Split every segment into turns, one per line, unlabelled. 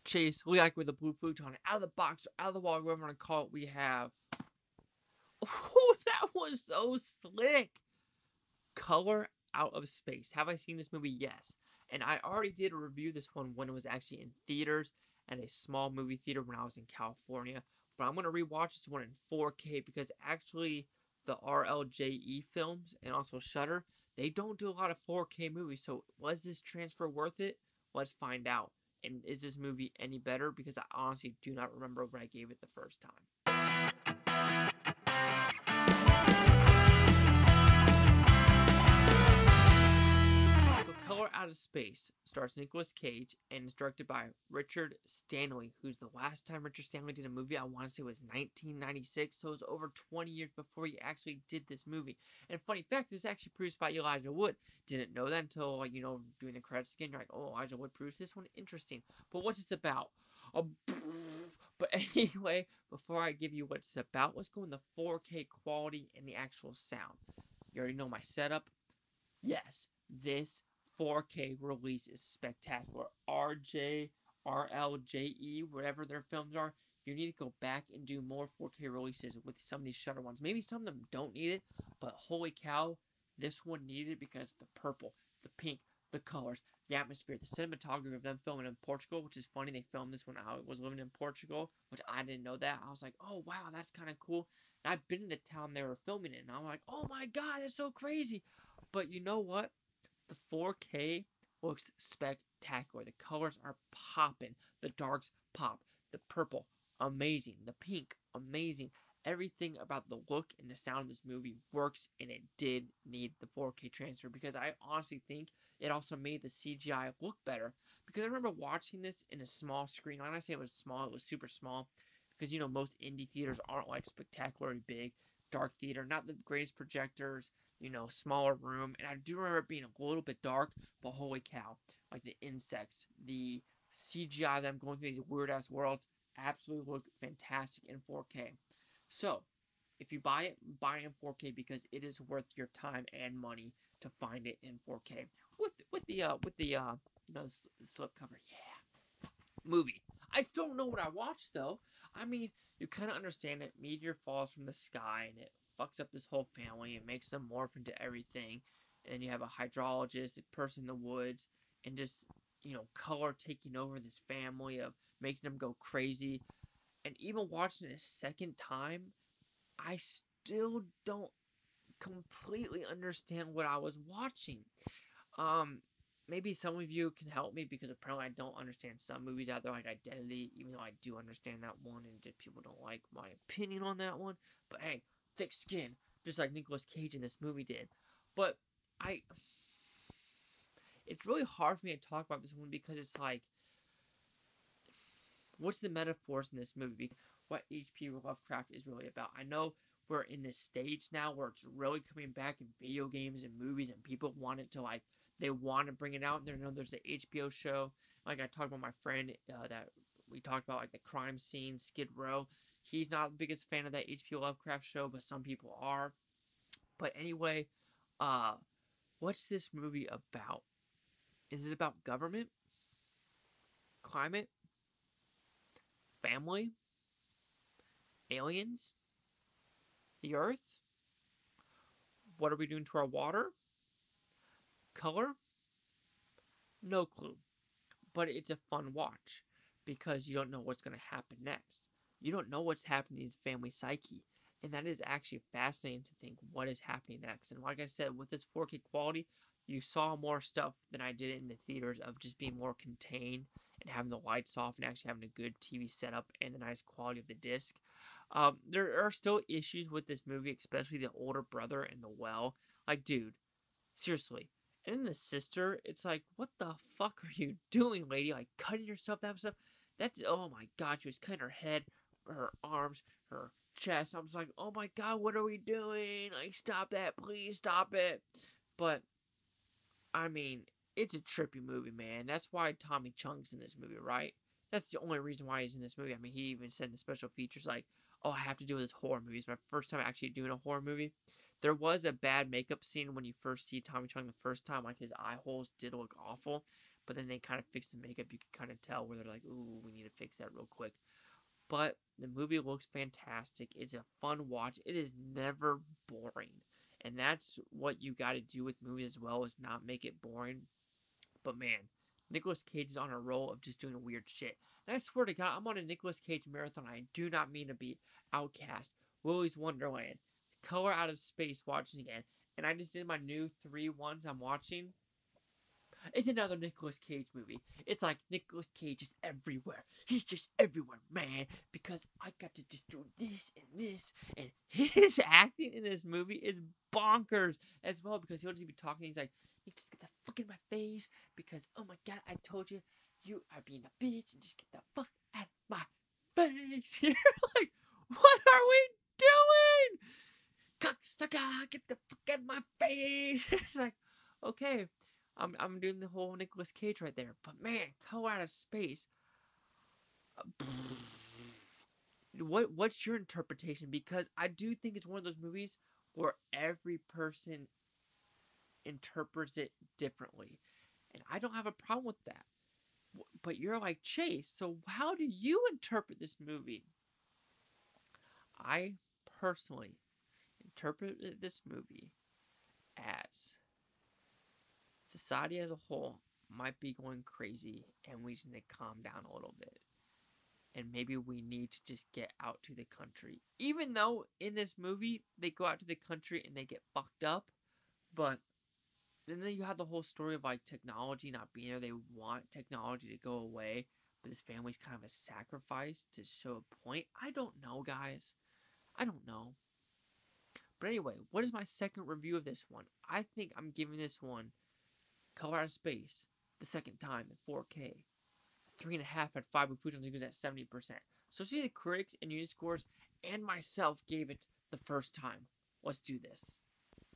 Chase, like with the blue futon, out of the box, or out of the wall, whatever you want to call it, we have. Oh, that was so slick! Color Out of Space. Have I seen this movie? Yes. And I already did a review this one when it was actually in theaters at a small movie theater when I was in California. But I'm going to rewatch this one in 4K because actually the RLJE films and also Shudder, they don't do a lot of 4K movies. So was this transfer worth it? Let's find out. And is this movie any better? Because I honestly do not remember what I gave it the first time. Color Out of Space stars Nicolas Cage and is directed by Richard Stanley, who's the last time Richard Stanley did a movie, I want to say was 1996, so it was over 20 years before he actually did this movie. And funny fact, this is actually produced by Elijah Wood. Didn't know that until, like, doing the credits again, you're like, oh, Elijah Wood produced this one? Interesting. But what's this about? But anyway, before I give you what it's about, let's go in the 4K quality and the actual sound. You already know my setup. Yes, this 4K release is spectacular. RLJE, whatever their films are, you need to go back and do more 4K releases with some of these Shudder ones. Maybe some of them don't need it, but holy cow, this one needed it because the purple, the pink, the colors, the atmosphere, the cinematography of them filming in Portugal, which is funny. They filmed this when I was living in Portugal, which I didn't know that. I was like, oh wow, that's kind of cool. And I've been in the town they were filming it, and I'm like, oh my god, that's so crazy. But you know what? The 4K looks spectacular. The colors are popping. The darks pop. The purple, amazing. The pink, amazing. Everything about the look and the sound of this movie works, and it did need the 4K transfer because I honestly think it also made the CGI look better. Because I remember watching this in a small screen. When I say it was small, it was super small. Because, most indie theaters aren't like spectacularly big. Dark theater, not the greatest projectors, smaller room. And I do remember it being a little bit dark, but holy cow. Like the insects, the CGI of them going through these weird ass worlds absolutely look fantastic in 4K. So, if you buy it in 4K because it is worth your time and money to find it in 4K. With the slipcover. Yeah. Movie. I still don't know what I watched though. I mean, you kind of understand it. Meteor falls from the sky and it fucks up this whole family and makes them morph into everything. And you have a hydrologist, a person in the woods, and just, color taking over this family of making them go crazy. And even watching it a second time, I still don't completely understand what I was watching. Maybe some of you can help me because apparently I don't understand some movies out there like Identity, even though I do understand that one and just people don't like my opinion on that one. But hey, thick skin, just like Nicolas Cage in this movie did. But it's really hard for me to talk about this one because it's like, what's the metaphors in this movie? What H.P. Lovecraft is really about. I know we're in this stage now where it's really coming back in video games and movies and people want it to they want to bring it out. There's the HBO show. Like I talked about my friend that we talked about, like the crime scene, Skid Row. He's not the biggest fan of that H.P. Lovecraft show, but some people are. But anyway, what's this movie about? Is it about government? Climate? Family? Aliens? The Earth? What are we doing to our water? Color? No clue. But it's a fun watch because you don't know what's going to happen next. You don't know what's happening in his family psyche. And that is actually fascinating to think what is happening next. And like I said, with this 4K quality, you saw more stuff than I did in the theaters of just being more contained and having the lights off and actually having a good TV setup and the nice quality of the disc. There are still issues with this movie, especially the older brother and the well. Like, dude, seriously. And then the sister, it's like, what the fuck are you doing, lady? Like, cutting yourself, that stuff. That's, oh my god, she was cutting her head, her arms, her chest. I was like, oh my god, what are we doing? Like, stop that, please stop it. But, I mean, it's a trippy movie, man. That's why Tommy Chung's in this movie, right? That's the only reason why he's in this movie. I mean, he even said in the special features, like, oh, I have to do this horror movie. It's my first time actually doing a horror movie. There was a bad makeup scene when you first see Tommy Chung the first time. Like, his eye holes did look awful. but then they kind of fix the makeup. You can kind of tell where they're like, ooh, we need to fix that real quick. But the movie looks fantastic. It's a fun watch. It is never boring. And that's what you got to do with movies as well, is not make it boring. But man, Nicolas Cage is on a roll of just doing weird shit. And I swear to God, I'm on a Nicolas Cage marathon. I do not mean to be Outcast, Willy's Wonderland, Color Out of Space watching again. And I just did my new 3 ones I'm watching. It's another Nicolas Cage movie. It's like Nicolas Cage is everywhere. He's just everywhere, man. Because I got to just do this and this. And his acting in this movie is bonkers as well. Because he'll just be talking. He's like, you just get the fuck in my face. Because, oh my God, I told you, you are being a bitch. And just get the fuck out of my face. You're like, what are we doing? Cocksucker, get the fuck out of my face. It's like, okay. I'm doing the whole Nicolas Cage right there. But man, Color Out of Space. What's your interpretation? Because I do think it's one of those movies where every person interprets it differently. And I don't have a problem with that. But you're like, Chase, so how do you interpret this movie? I personally interpreted this movie as society as a whole might be going crazy, and we just need to calm down a little bit. And maybe we need to just get out to the country. Even though in this movie, they go out to the country and they get fucked up. But then you have the whole story of like technology not being there. They want technology to go away. But this family's kind of a sacrifice to show a point. I don't know, guys. I don't know. But anyway, what is my second review of this one? I think I'm giving this one Color Out of Space the second time in 4K. 3.5 at 5 with Futon at 70%. So see, the critics and user scores and myself gave it the first time. Let's do this.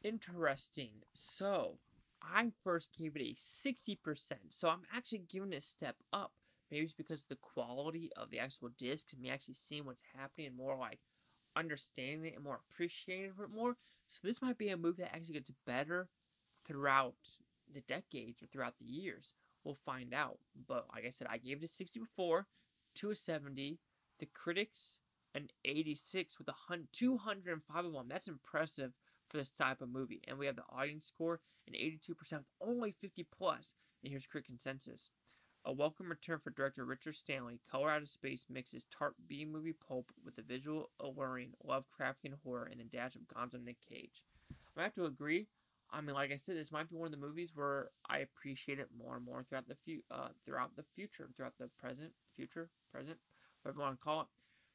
Interesting. So I first gave it a 60%. So I'm actually giving it a step up. Maybe it's because of the quality of the actual discs and me actually seeing what's happening and more like understanding it and more appreciating it more. So this might be a movie that actually gets better throughout the decades or throughout the years. We'll find out. But like I said, I gave it a 60 before, to a 70. The critics, an 86 with 205 of them. That's impressive for this type of movie. And we have the audience score, an 82% with only 50 plus. And here's critic consensus. A welcome return for director Richard Stanley. Color Out of Space mixes tart B-movie pulp with the visual alluring Lovecraftian horror and the dash of Gonzo Nick Cage. I have to agree. I mean, like I said, this might be one of the movies where I appreciate it more and more throughout the present, whatever you want to call it.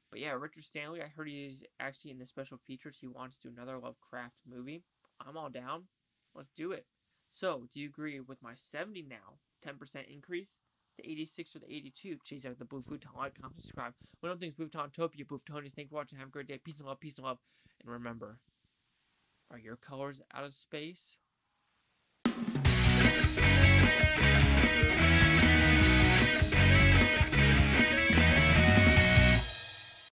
But yeah, Richard Stanley, I heard he's actually in the special features. He wants to do another Lovecraft movie. I'm all down. Let's do it. So, do you agree with my 70 now, 10% increase, the 86 or the 82? Chase out the Blue Futon. Like, comment, subscribe. One of the things, Bluetonic, Bluetonians. Thanks for watching. Have a great day. Peace and love. Peace and love. And remember, are your colors out of space